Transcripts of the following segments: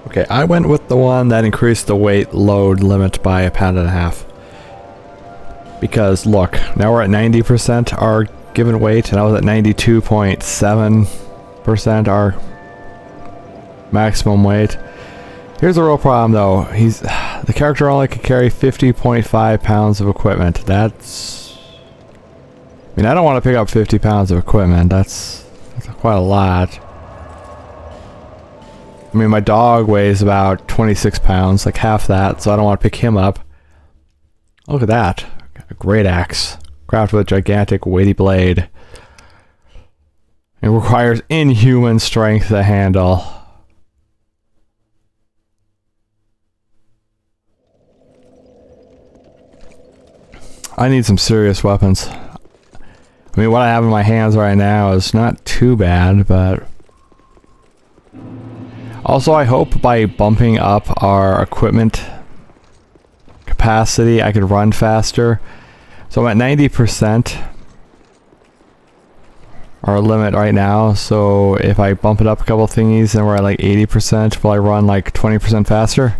Okay, I went with the one that increased the weight load limit by 1.5 pounds. Because look, now we're at 90% our given weight, and I was at 92.7% our maximum weight. Here's the real problem though. The character only can carry 50.5 pounds of equipment. That's... I mean, I don't want to pick up 50 pounds of equipment. That's quite a lot. I mean, my dog weighs about 26 pounds, like half that, so I don't want to pick him up. Look at that. Got a great axe. Crafted with a gigantic weighty blade. It requires inhuman strength to handle. I need some serious weapons. I mean, what I have in my hands right now is not too bad, but... Also, I hope by bumping up our equipment capacity, I could run faster. So I'm at 90%. Our limit right now, so if I bump it up a couple thingies, then we're at like 80%. Will I run like 20% faster?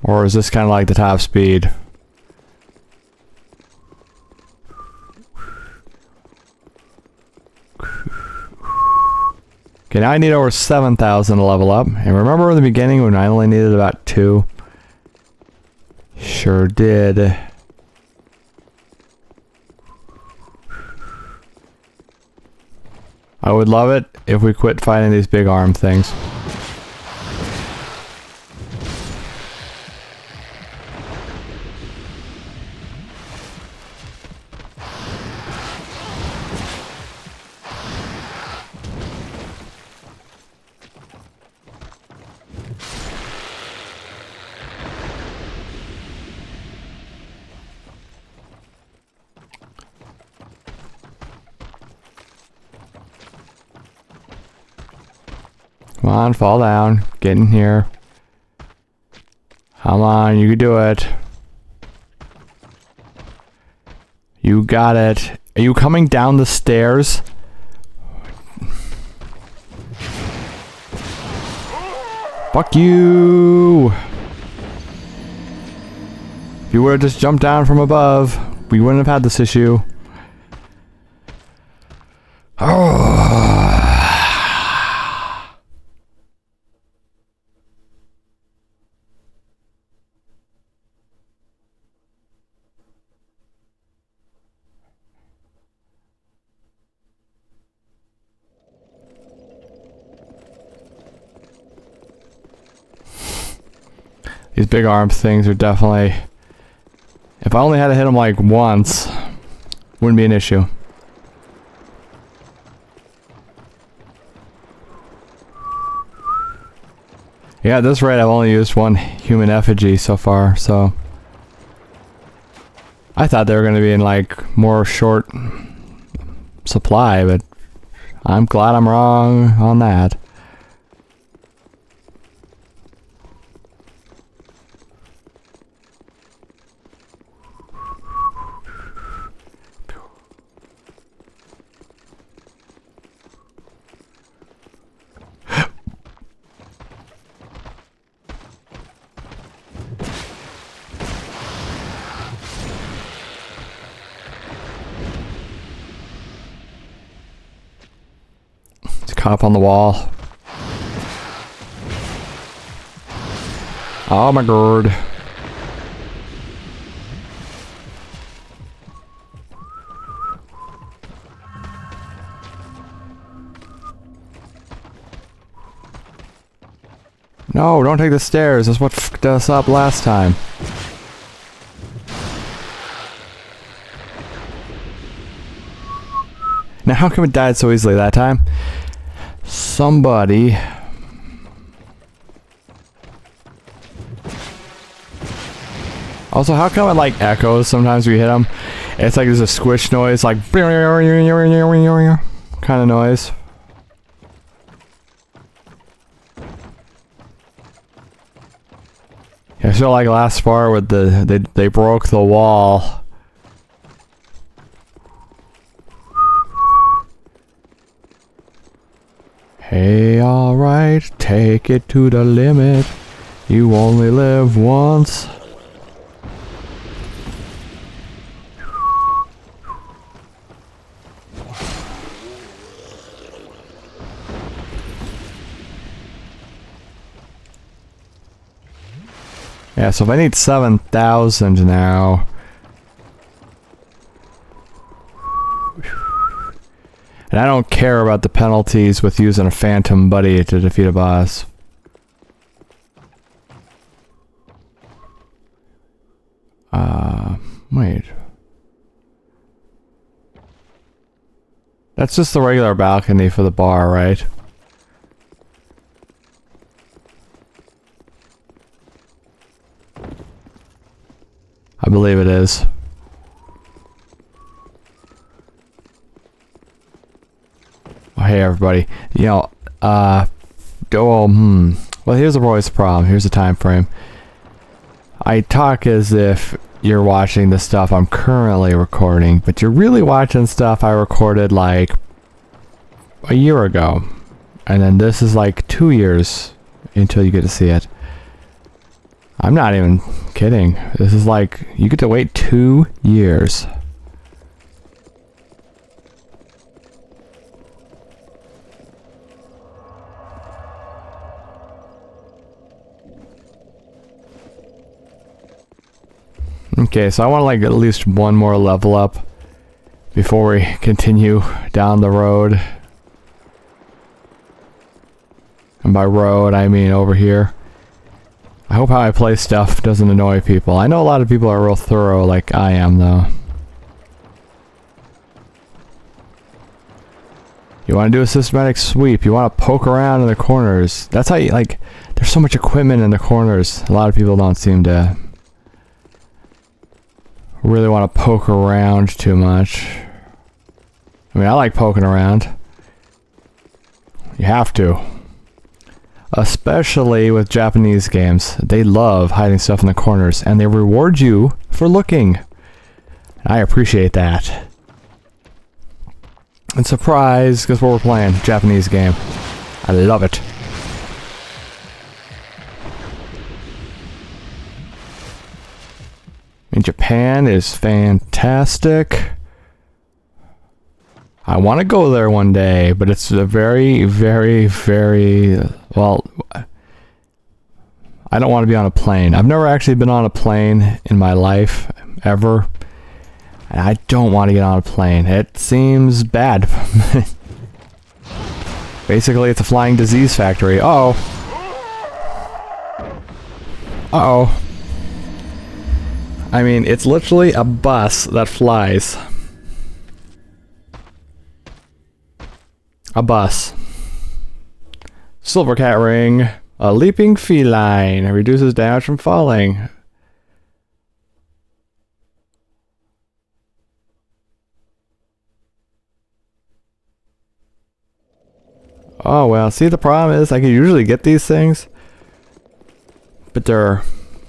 Or is this kind of like the top speed? Okay, now I need over 7,000 to level up. And remember in the beginning when I only needed about 2? Sure did. I would love it if we quit fighting these big arm things. Come on, fall down. Get in here. Come on, you can do it. You got it. Are you coming down the stairs? Fuck you! If you would have just jumped down from above, we wouldn't have had this issue. Oh. These big arm things are definitely... If I only had to hit them like once, wouldn't be an issue. Yeah, at this rate I've only used one human effigy so far, so... I thought they were going to be in like more short supply, but I'm glad I'm wrong on that. Up on the wall. Oh my god. No, don't take the stairs. That's what fucked us up last time. Now how come it died so easily that time? Somebody... Also, how come it like echoes sometimes we hit them? It's like there's a squish noise, like kind of noise. I feel like last part with they broke the wall. Hey, all alright, take it to the limit. You only live once. Yeah, so if I need 7,000 now. And I don't care about the penalties with using a phantom buddy to defeat a boss. Wait. That's just the regular balcony for the bar, right? I believe it is. Oh, hey everybody. You know, well, here's always the problem. Here's the time frame. I talk as if you're watching the stuff I'm currently recording, but you're really watching stuff I recorded like a year ago. And then this is like 2 years until you get to see it. I'm not even kidding. This is like, you get to wait 2 years. Okay, so I want like at least one more level up before we continue down the road. And by road, I mean over here. I hope how I play stuff doesn't annoy people. I know a lot of people are real thorough like I am, though. You want to do a systematic sweep. You want to poke around in the corners. That's how you, like, there's so much equipment in the corners. A lot of people don't seem to really want to poke around too much. I mean, I like poking around. You have to. Especially with Japanese games. They love hiding stuff in the corners, and they reward you for looking. I appreciate that. And surprise, guess what we're playing? Japanese game. I love it. And Japan is fantastic. I want to go there one day, but it's a very, very, very... Well, I don't want to be on a plane. I've never actually been on a plane in my life, ever. And I don't want to get on a plane. It seems bad. Basically, it's a flying disease factory. Uh-oh. Uh-oh. I mean, it's literally a bus that flies. A bus. Silver cat ring. A leaping feline. It reduces damage from falling. Oh well, see the problem is I can usually get these things, but they're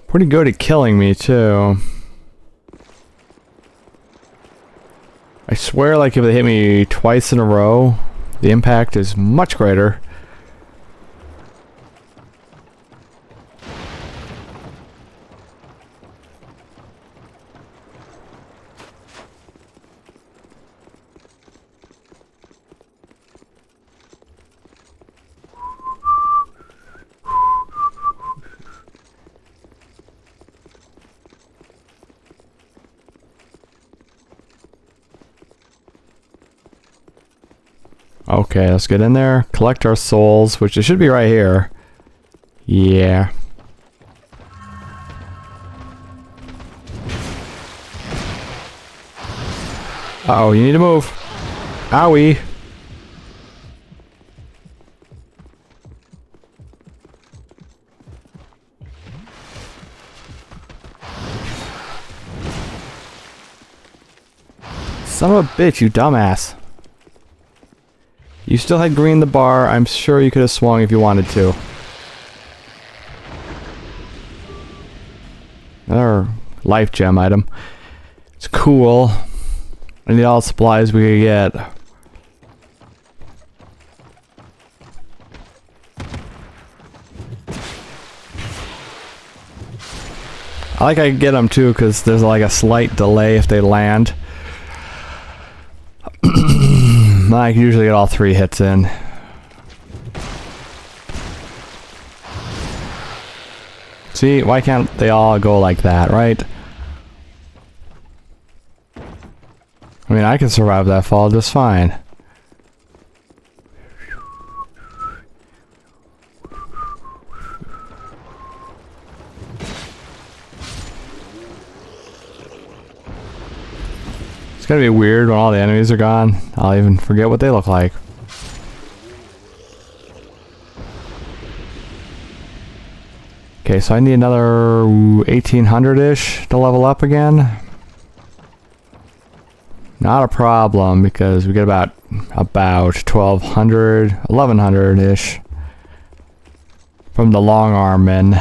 pretty good at killing me too. I swear, like, if they hit me twice in a row, the impact is much greater. Okay, let's get in there, collect our souls, which it should be right here. Yeah. Uh-oh, you need to move. Owie. Son of a bitch, you dumbass. You still had green in the bar. I'm sure you could have swung if you wanted to. Another life gem item. It's cool. I need all the supplies we could get. I like I can get them too because there's like a slight delay if they land. I can usually get all 3 hits in. See, why can't they all go like that, right? I mean, I can survive that fall just fine. It's gonna be weird when all the enemies are gone. I'll even forget what they look like. Okay, so I need another 1800-ish to level up again. Not a problem because we get about 1200, 1100-ish from the long arm men.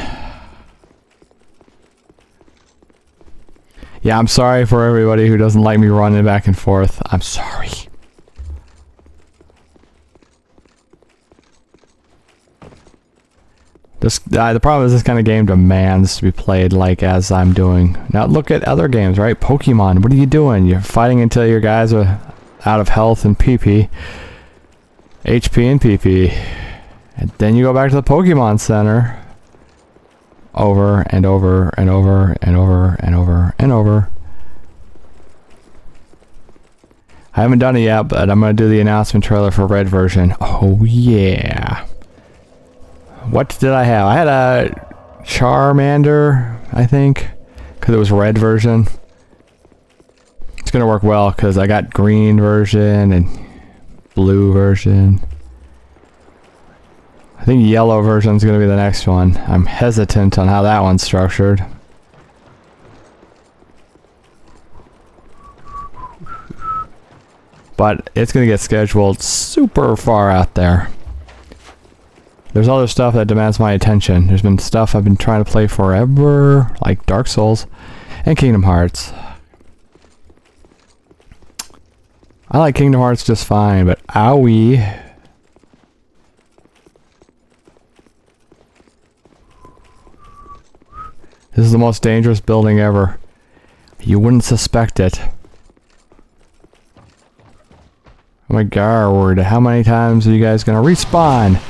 Yeah, I'm sorry for everybody who doesn't like me running back and forth. I'm sorry. The problem is this kind of game demands to be played like as I'm doing. Now look at other games, right? Pokemon, what are you doing? You're fighting until your guys are out of health and PP. HP and PP. And then you go back to the Pokemon Center. Over and over and over and over and over and over. I haven't done it yet, but I'm going to do the announcement trailer for Red version. Oh yeah. What did I have? I had a Charmander, I think, because it was Red version. It's going to work well because I got green version and blue version. I think yellow version is going to be the next one. I'm hesitant on how that one's structured. But it's going to get scheduled super far out there. There's other stuff that demands my attention. There's been stuff I've been trying to play forever, like Dark Souls and Kingdom Hearts. I like Kingdom Hearts just fine, but owie. This is the most dangerous building ever. You wouldn't suspect it. Oh my god, how many times are you guys gonna respawn?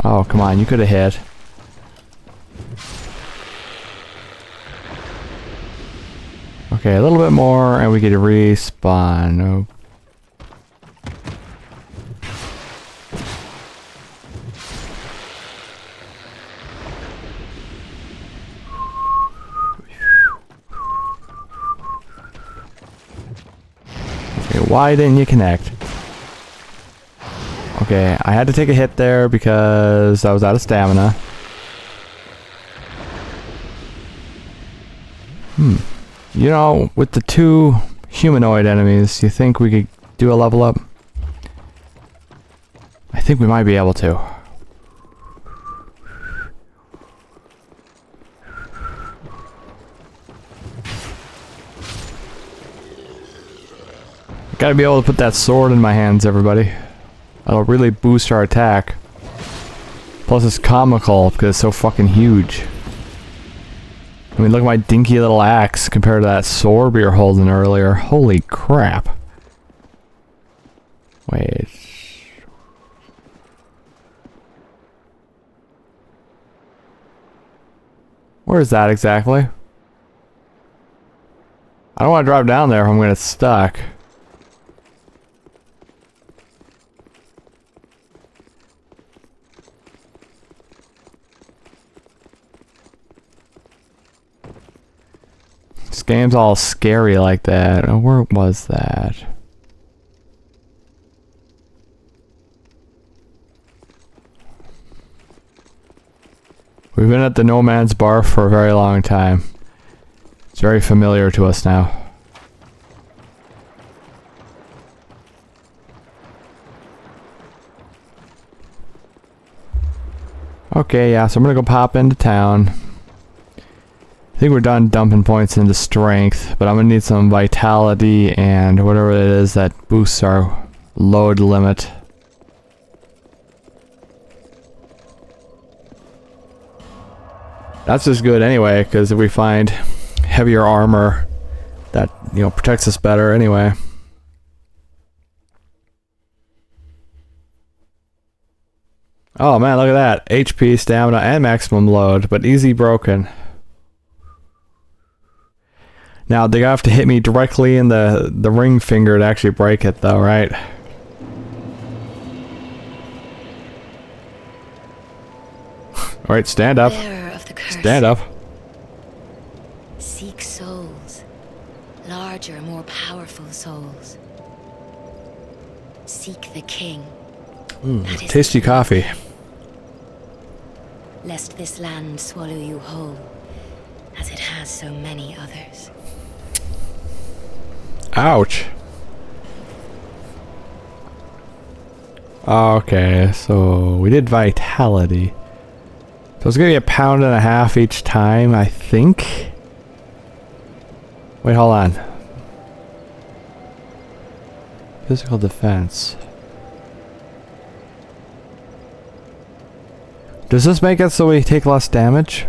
Oh, come on, you could have hit. Okay, a little bit more and we get to respawn. Oh. Okay, why didn't you connect? Okay, I had to take a hit there because I was out of stamina. You know, with the 2 humanoid enemies, you think we could do a level up? I think we might be able to. Gotta be able to put that sword in my hands, everybody. That'll really boost our attack. Plus it's comical because it's so fucking huge. I mean, look at my dinky little axe compared to that sword we were holding earlier. Holy crap. Wait. Where is that exactly? I don't want to drive down there if I'm going to get stuck. This game's all scary like that. Oh, where was that? We've been at the No Man's Bar for a very long time. It's very familiar to us now. Okay, yeah, so I'm gonna go pop into town. think we're done dumping points into strength, but I'm gonna need some vitality and whatever it is that boosts our load limit. That's just good anyway, because if we find heavier armor, that, you know, protects us better anyway. Oh man, look at that. HP, stamina, and maximum load, but easy broken. Now, they have to hit me directly in the ring finger to actually break it though, right? Alright, stand up. Stand up. Seek souls. Larger, more powerful souls. Seek the king. Tasty coffee. Lest this land swallow you whole, as it has so many others. Ouch. Okay, so we did vitality. So it's gonna be 1.5 pounds each time, I think. Wait, hold on. Physical defense. Does this make it so we take less damage?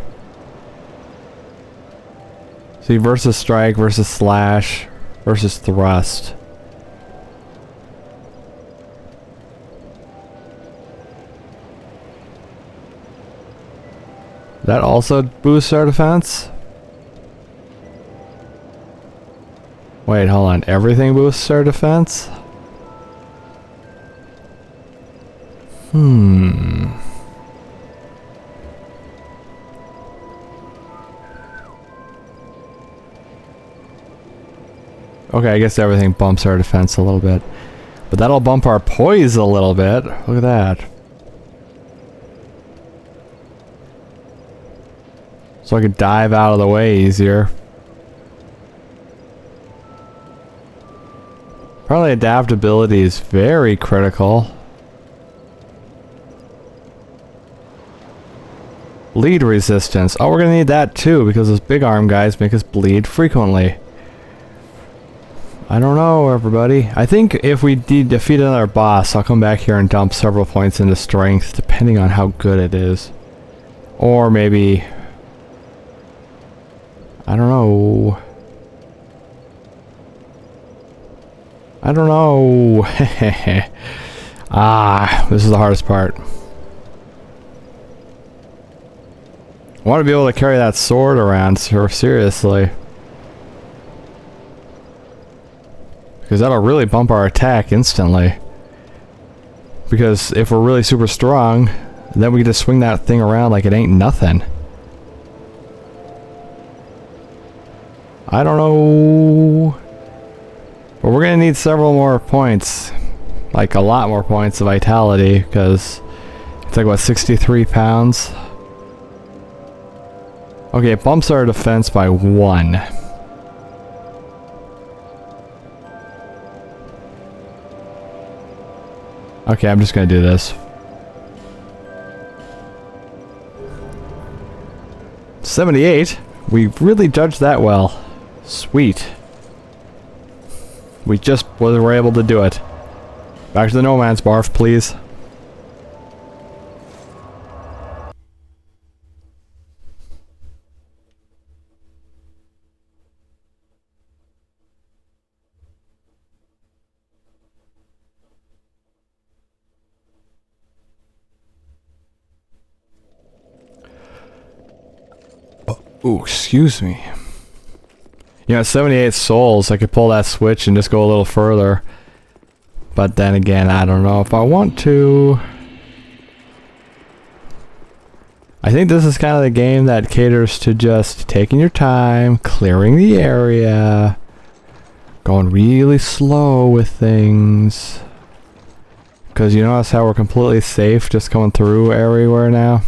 See, versus strike, versus slash, versus thrust. That also boosts our defense? Wait, hold on. Everything boosts our defense? Okay, I guess everything bumps our defense a little bit. But that'll bump our poise a little bit. Look at that. So I could dive out of the way easier. Apparently adaptability is very critical. Bleed resistance. Oh, we're gonna need that too, because those big arm guys make us bleed frequently. I don't know, everybody. I think if we defeat another boss, I'll come back here and dump several points into strength, depending on how good it is. Or maybe... I don't know. I don't know. This is the hardest part. I want to be able to carry that sword around, seriously. Because that'll really bump our attack instantly. Because if we're really super strong, then we can just swing that thing around like it ain't nothing. I don't know. But we're gonna need several more points. Like a lot more points of vitality, because it's like, what, 63 pounds? Okay, it bumps our defense by 1. Okay, I'm just gonna do this. 78? We really judged that well. Sweet. We just were able to do it. Back to the no man's barf, please. Ooh, excuse me. You know, 78 souls, I could pull that switch and just go a little further. But then again, I don't know if I want to. I think this is kind of the game that caters to just taking your time, clearing the area, going really slow with things. Because you notice how we're completely safe just coming through everywhere now?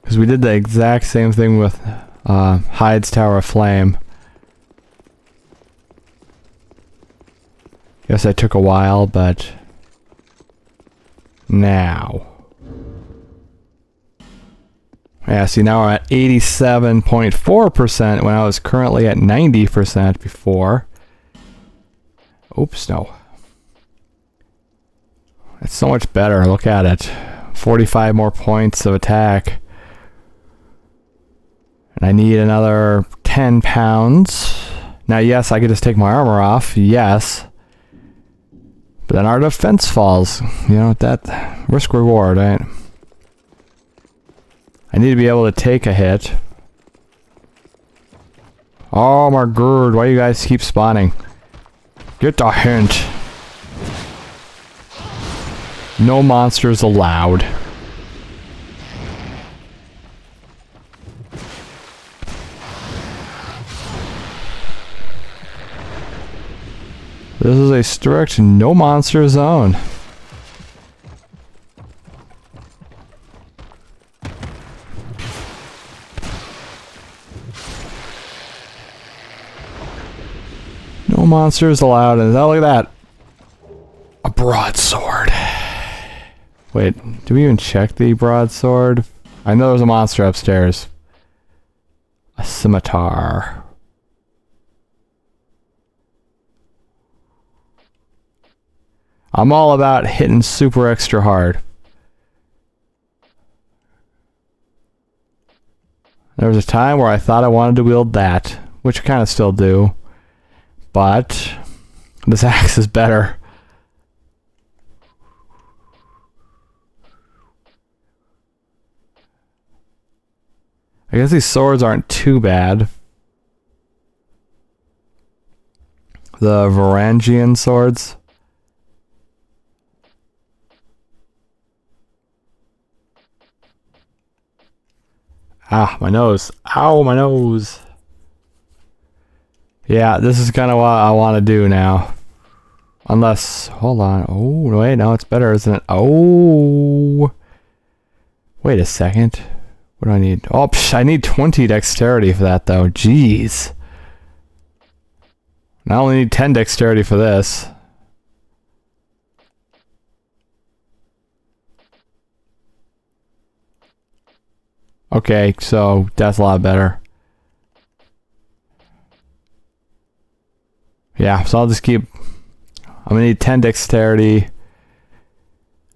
Because we did the exact same thing with Hyde's Tower of Flame. Guess that took a while, but now. Yeah, see, now we're at 87.4% when I was currently at 90% before. Oops, no. It's so much better. Look at it. 45 more points of attack. And I need another 10 pounds. Now, yes, I could just take my armor off. Yes. But then our defense falls. You know, that risk reward, right? I need to be able to take a hit. Oh my god, why do you guys keep spawning? Get the hint. No monsters allowed. This is a strict no monster zone. No monsters allowed. And oh, look at that. A broadsword. Wait, do we even check the broadsword? I know there's a monster upstairs. A scimitar. I'm all about hitting super extra hard. There was a time where I thought I wanted to wield that, which I kind of still do. But this axe is better. I guess these swords aren't too bad. The Varangian swords. Ah, my nose. Ow, my nose. Yeah, this is kind of what I want to do now. Unless, hold on. Oh, wait, no, it's better, isn't it? Oh. Wait a second. What do I need? Oh, I need 20 dexterity for that, though. Jeez. I only need 10 dexterity for this. Okay, so that's a lot better. Yeah, so I'll just keep... I'm gonna need 10 dexterity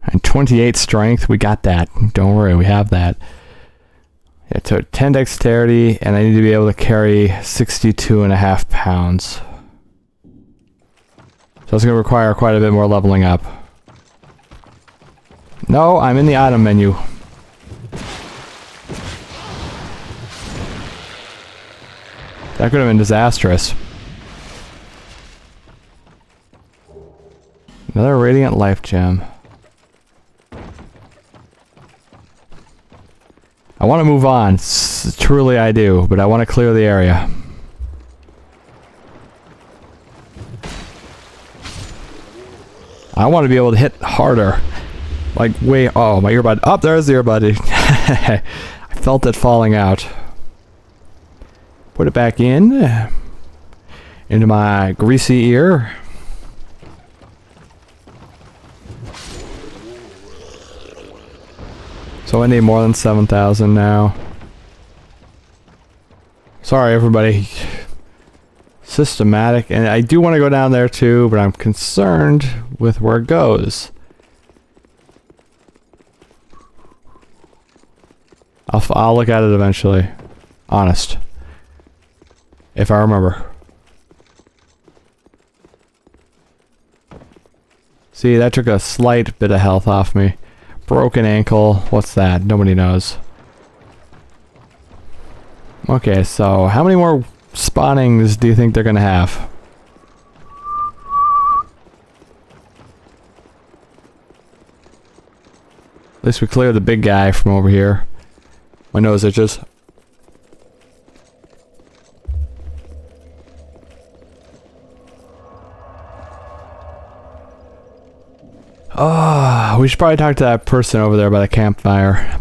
and 28 strength. We got that. Don't worry, we have that. Yeah, so 10 dexterity, and I need to be able to carry 62.5 pounds. So it's gonna require quite a bit more leveling up. No, I'm in the item menu. That could have been disastrous. Another Radiant Life Gem. I want to move on. Truly I do, but I want to clear the area. I want to be able to hit harder. Like, way... Oh, my earbud. Oh, there's the earbud. I felt it falling out. Put it back in. Into my greasy ear. So I need more than 7,000 now. Sorry, everybody. Systematic. And I do want to go down there too, but I'm concerned with where it goes. I'll look at it eventually. Honest. If I remember. See, that took a slight bit of health off me. Broken ankle. What's that? Nobody knows. Okay, so how many more spawnings do you think they're gonna have? At least we cleared the big guy from over here. My nose itches. Oh, we should probably talk to that person over there by the campfire.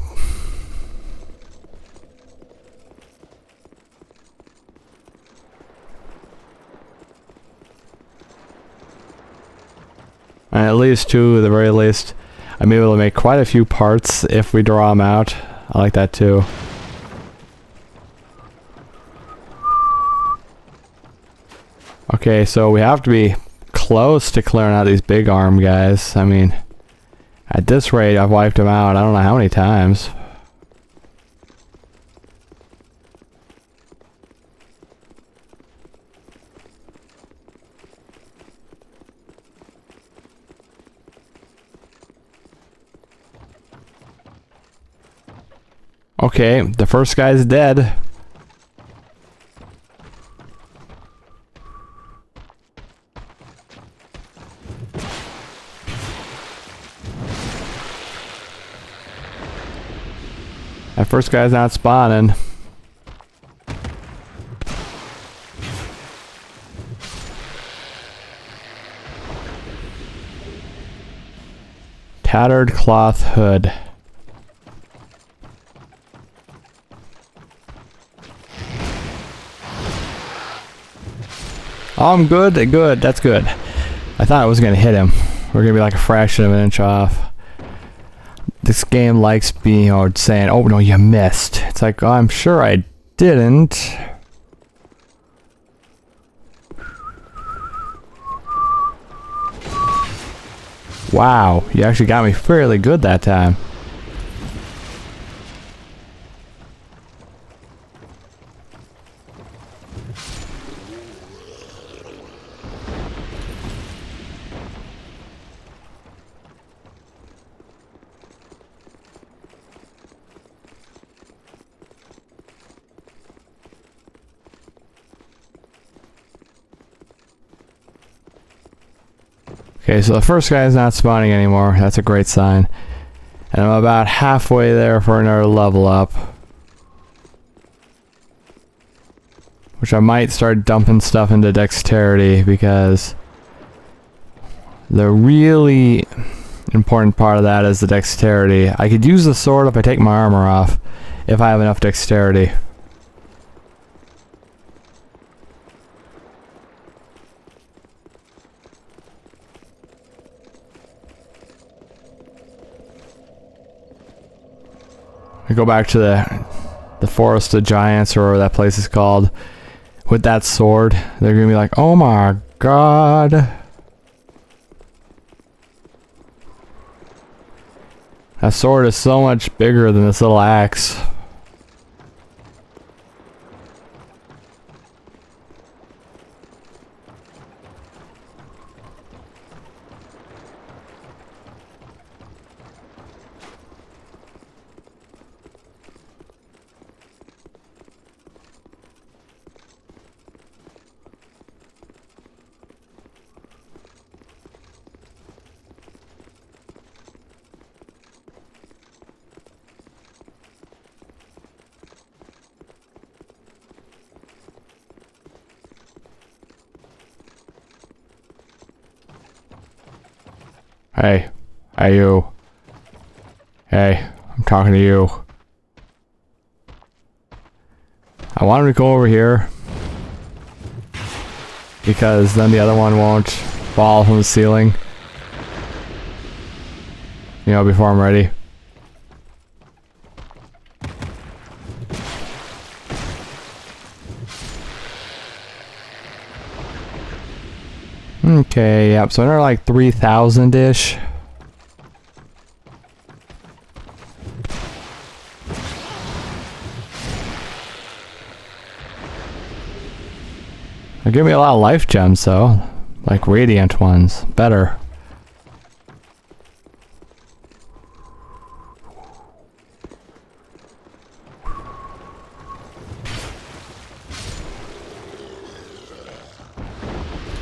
And at least two, at the very least. I'm able to make quite a few parts if we draw them out. I like that too. Okay, so we have to be close to clearing out these big arm guys. I mean, at this rate, I've wiped them out. I don't know how many times. Okay, the first guy's dead. That first guy's not spawning. Tattered cloth hood. Oh, I'm good. Good. That's good. I thought I was gonna hit him. We're gonna be like a fraction of an inch off. This game likes being, saying, "Oh no, you missed." It's like, oh, I'm sure I didn't. Wow, you actually got me fairly good that time. Okay, so the first guy is not spawning anymore. That's a great sign. And I'm about halfway there for another level up. Which I might start dumping stuff into dexterity, because the really important part of that is the dexterity. I could use the sword if I take my armor off, if I have enough dexterity. I go back to the Forest of Giants, or whatever that place is called, with that sword. They're gonna be like, oh my god. That sword is so much bigger than this little axe. Hey. Hey, you. Hey, I'm talking to you. I wanted to go over here, because then the other one won't fall from the ceiling. You know, before I'm ready. Okay, yep, so another like 3,000-ish. They give me a lot of life gems though, like radiant ones, better.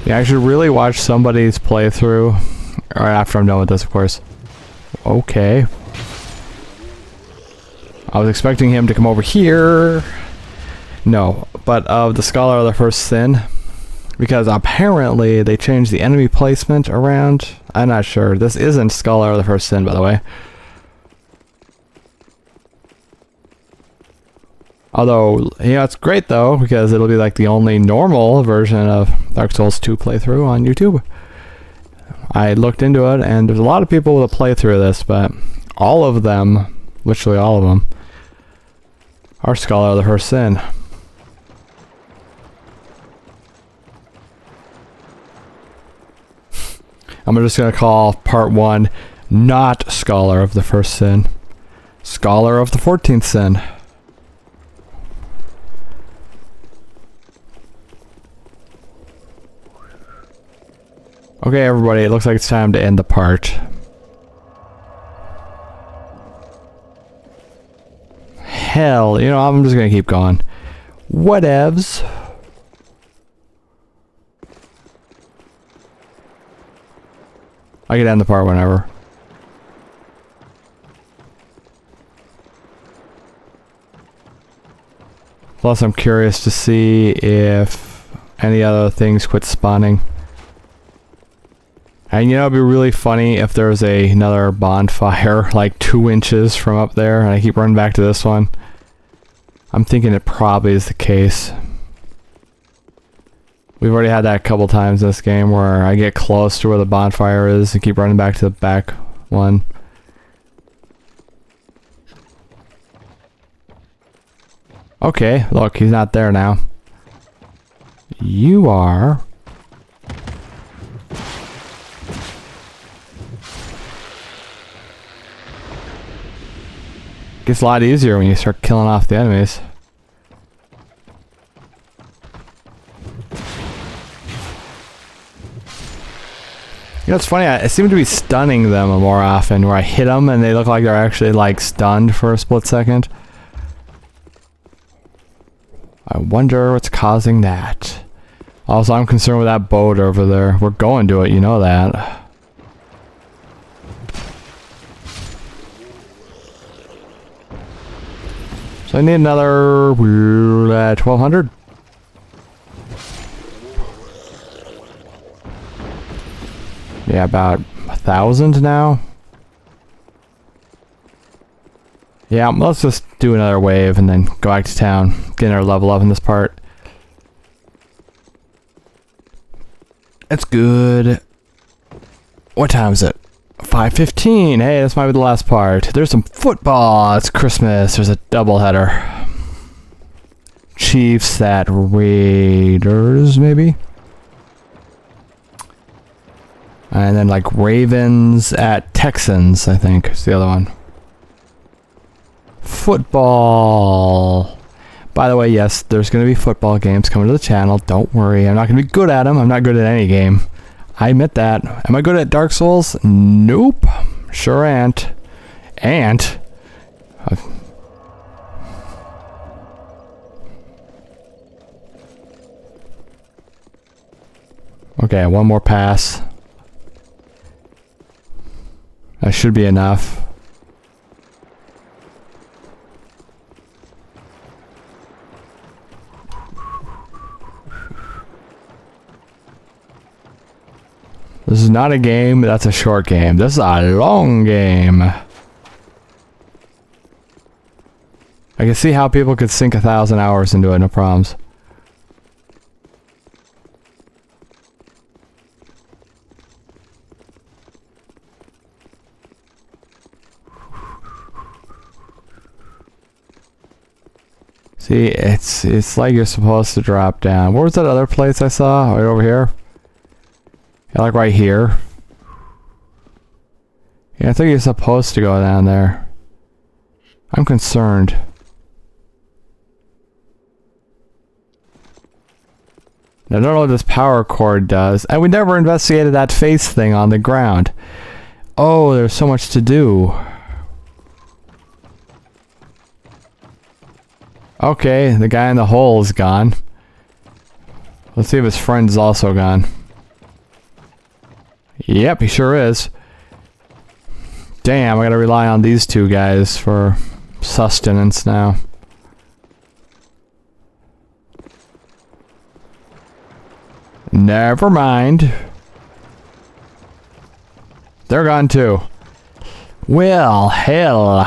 Yeah, I should really watch somebody's playthrough, or after I'm done with this, of course. Okay. I was expecting him to come over here. No, but of the Scholar of the First Sin, because apparently they changed the enemy placement around. I'm not sure. This isn't Scholar of the First Sin, by the way. Although, yeah, it's great though, because it'll be like the only normal version of Dark Souls 2 playthrough on YouTube. I looked into it, and there's a lot of people that play through this, but all of them, literally all of them, are Scholar of the First Sin. I'm just going to call part 1 not Scholar of the First Sin. Scholar of the 14th Sin. Okay, everybody, it looks like it's time to end the part. Hell, you know, I'm just gonna keep going. Whatevs. I can end the part whenever. Plus, I'm curious to see if any other things quit spawning. And you know, it'd be really funny if there was another bonfire like 2 inches from up there, and I keep running back to this one. I'm thinking it probably is the case. We've already had that a couple times in this game where I get close to where the bonfire is and keep running back to the back one. Okay, look, he's not there now. You are. Gets a lot easier when you start killing off the enemies. You know, it's funny, I seem to be stunning them more often, where I hit them and they look like they're actually like stunned for a split second. I wonder what's causing that. Also, I'm concerned with that boat over there. We're going to it, you know that. So I need another 1200. Yeah, about 1,000 now. Yeah, let's just do another wave and then go back to town. Get our level up in this part. That's good. What time is it? 5:15. Hey, this might be the last part. There's some football. It's Christmas. There's a doubleheader. Chiefs at Raiders, maybe? And then like Ravens at Texans, I think, is the other one. Football. By the way, yes, there's going to be football games coming to the channel. Don't worry. I'm not going to be good at them. I'm not good at any game. I admit that. Am I good at Dark Souls? Nope. Sure ain't. Okay, one more pass. That should be enough. This is not a game, that's a short game. This is a long game. I can see how people could sink 1,000 hours into it, no problems. See, it's like you're supposed to drop down. Where was that other place I saw? Right over here? Yeah, like right here. Yeah, I think you're supposed to go down there. I'm concerned. I don't know what this power cord does. And we never investigated that face thing on the ground. Oh, there's so much to do. Okay, the guy in the hole is gone. Let's see if his friend is also gone. Yep, he sure is. Damn, I gotta rely on these two guys for sustenance now. Never mind. They're gone too. Well, hell.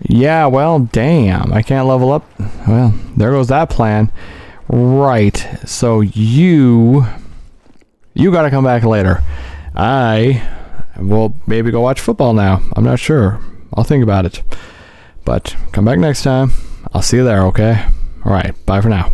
Yeah, well, damn. I can't level up. Well, there goes that plan. Right. So you gotta come back later. I will maybe go watch football now. I'm not sure. I'll think about it. But come back next time. I'll see you there, okay? Alright, bye for now.